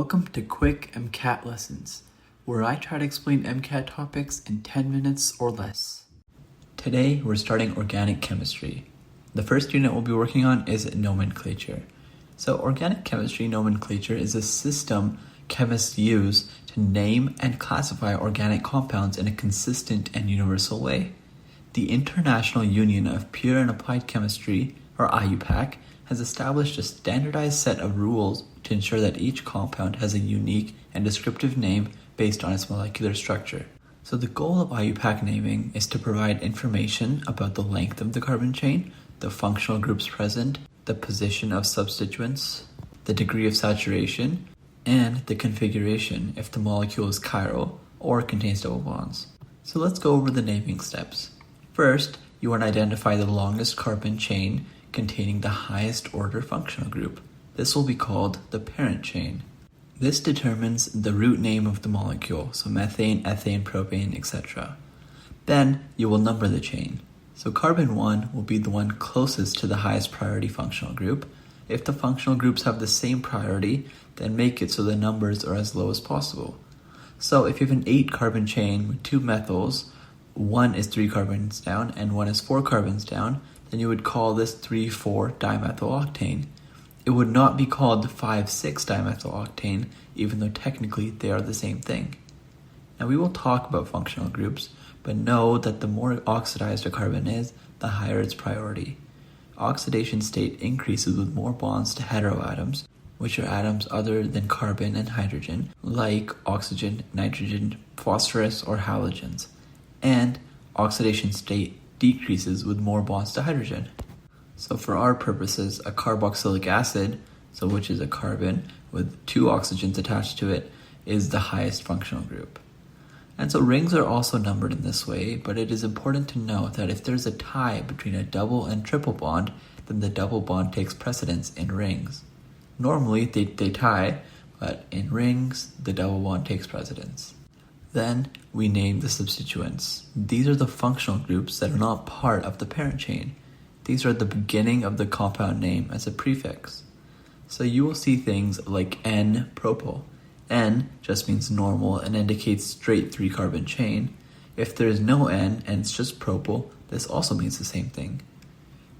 Welcome to Quick MCAT Lessons, where I try to explain MCAT topics in 10 minutes or less. Today, we're starting organic chemistry. The first unit we'll be working on is nomenclature. So organic chemistry nomenclature is a system chemists use to name and classify organic compounds in a consistent and universal way. The International Union of Pure and Applied Chemistry, or IUPAC, has established a standardized set of rules to ensure that each compound has a unique and descriptive name based on its molecular structure. So the goal of IUPAC naming is to provide information about the length of the carbon chain, the functional groups present, the position of substituents, the degree of saturation, and the configuration if the molecule is chiral or contains double bonds. So let's go over the naming steps. First, you want to identify the longest carbon chain containing the highest order functional group. This will be called the parent chain. This determines the root name of the molecule, so methane, ethane, propane, etc. Then you will number the chain. So carbon 1 will be the one closest to the highest priority functional group. If the functional groups have the same priority, then make it so the numbers are as low as possible. So if you have an 8 carbon chain with 2 methyls, 1 is 3 carbons down and 1 is 4 carbons down, then you would call this 3,4-dimethyl-octane. It would not be called 5,6-dimethyl-octane, even though technically they are the same thing. Now we will talk about functional groups, but know that the more oxidized a carbon is, the higher its priority. Oxidation state increases with more bonds to heteroatoms, which are atoms other than carbon and hydrogen, like oxygen, nitrogen, phosphorus, or halogens. And oxidation state decreases with more bonds to hydrogen. So for our purposes, a carboxylic acid, which is a carbon with 2 oxygens attached to it, is the highest functional group. And so rings are also numbered in this way, but it is important to note that if there's a tie between a double and triple bond, then the double bond takes precedence in rings. Normally they tie, but in rings, the double bond takes precedence. Then we name the substituents. These are the functional groups that are not part of the parent chain. These are at the beginning of the compound name as a prefix. So you will see things like N-propyl. N just means normal and indicates straight 3-carbon chain. If there is no N and it's just propyl, this also means the same thing.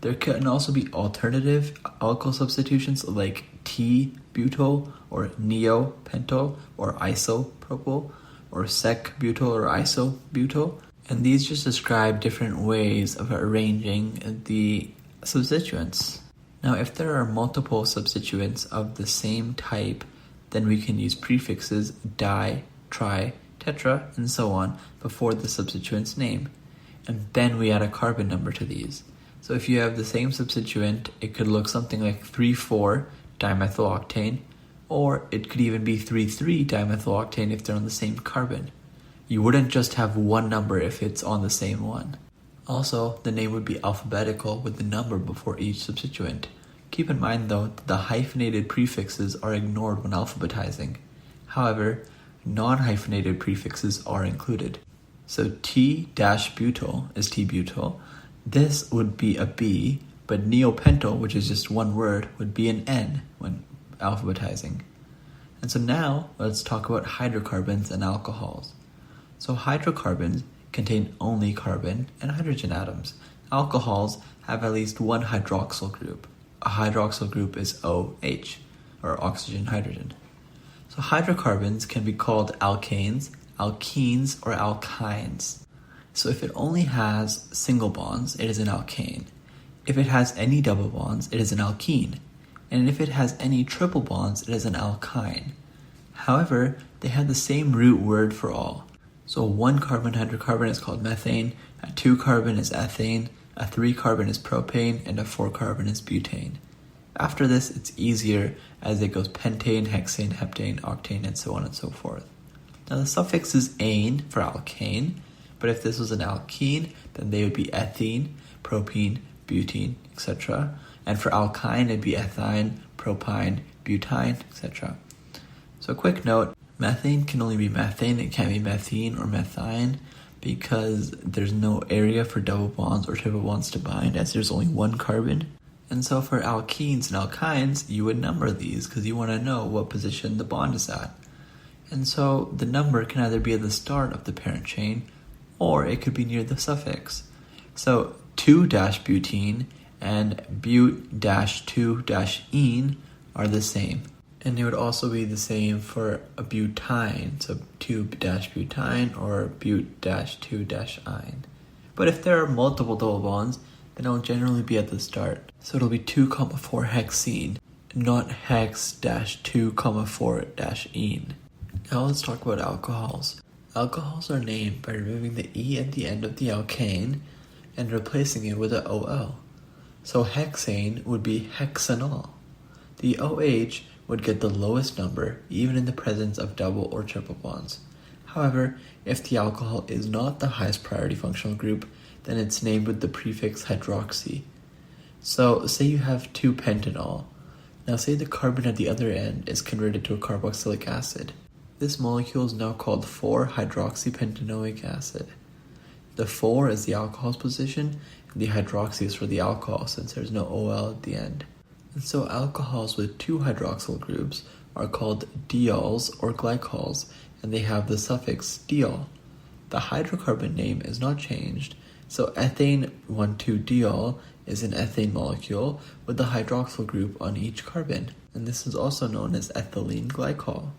There can also be alternative alkyl substitutions like T-butyl or neo-pentyl or isopropyl or sec-butyl or isobutyl. And these just describe different ways of arranging the substituents. Now, if there are multiple substituents of the same type, then we can use prefixes di, tri, tetra, and so on before the substituent's name. And then we add a carbon number to these. So if you have the same substituent, it could look something like 3,4-dimethyl-octane, or it could even be 3,3-dimethyl-octane if they're on the same carbon. You wouldn't just have one number if it's on the same one. Also, the name would be alphabetical with the number before each substituent. Keep in mind though, that the hyphenated prefixes are ignored when alphabetizing. However, non-hyphenated prefixes are included. So T-butyl is T-butyl. This would be a B, but neopentyl, which is just one word, would be an N when alphabetizing. And so now, let's talk about hydrocarbons and alcohols. So hydrocarbons contain only carbon and hydrogen atoms. Alcohols have at least one hydroxyl group. A hydroxyl group is OH, or oxygen-hydrogen. So hydrocarbons can be called alkanes, alkenes, or alkynes. So if it only has single bonds, it is an alkane. If it has any double bonds, it is an alkene. And if it has any triple bonds, it is an alkyne. However, they have the same root word for all. So a 1-carbon hydrocarbon is called methane, a 2-carbon is ethane, a 3-carbon is propane, and a 4-carbon is butane. After this, it's easier as it goes pentane, hexane, heptane, octane, and so on and so forth. Now the suffix is ane for alkane, but if this was an alkene, then they would be ethene, propene, butene, etc. And for alkyne, it'd be ethyne, propyne, butyne, etc. So a quick note, methane can only be methane, it can't be methene or methine because there's no area for double bonds or triple bonds to bind as there's only 1 carbon. And so for alkenes and alkynes, you would number these because you want to know what position the bond is at. And so the number can either be at the start of the parent chain or it could be near the suffix. So 2-butene and but-2-ene are the same. And it would also be the same for a butyne, so 2-butyne or but-2-ine. But if there are multiple double bonds, then it will generally be at the start. So it'll be 2,4-hexene, not hex-2,4-ene. Now let's talk about alcohols. Alcohols are named by removing the E at the end of the alkane and replacing it with an OL. So hexane would be hexanol. The OH would get the lowest number even in the presence of double or triple bonds. However, if the alcohol is not the highest priority functional group, then it's named with the prefix hydroxy. So say you have 2-pentanol. Now say the carbon at the other end is converted to a carboxylic acid. This molecule is now called 4-hydroxypentanoic acid. The 4 is the alcohol's position, and the hydroxy is for the alcohol since there's no OL at the end. And so alcohols with 2 hydroxyl groups are called diols or glycols, and they have the suffix diol. The hydrocarbon name is not changed, so ethane 1,2-diol is an ethane molecule with a hydroxyl group on each carbon, and this is also known as ethylene glycol.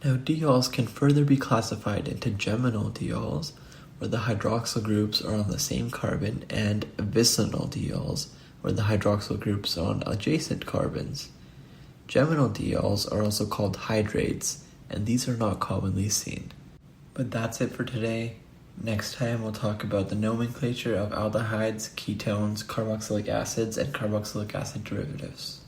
Now diols can further be classified into geminal diols, where the hydroxyl groups are on the same carbon, and vicinal diols, where the hydroxyl groups are on adjacent carbons. Geminal diols are also called hydrates, and these are not commonly seen. But that's it for today. Next time we'll talk about the nomenclature of aldehydes, ketones, carboxylic acids, and carboxylic acid derivatives.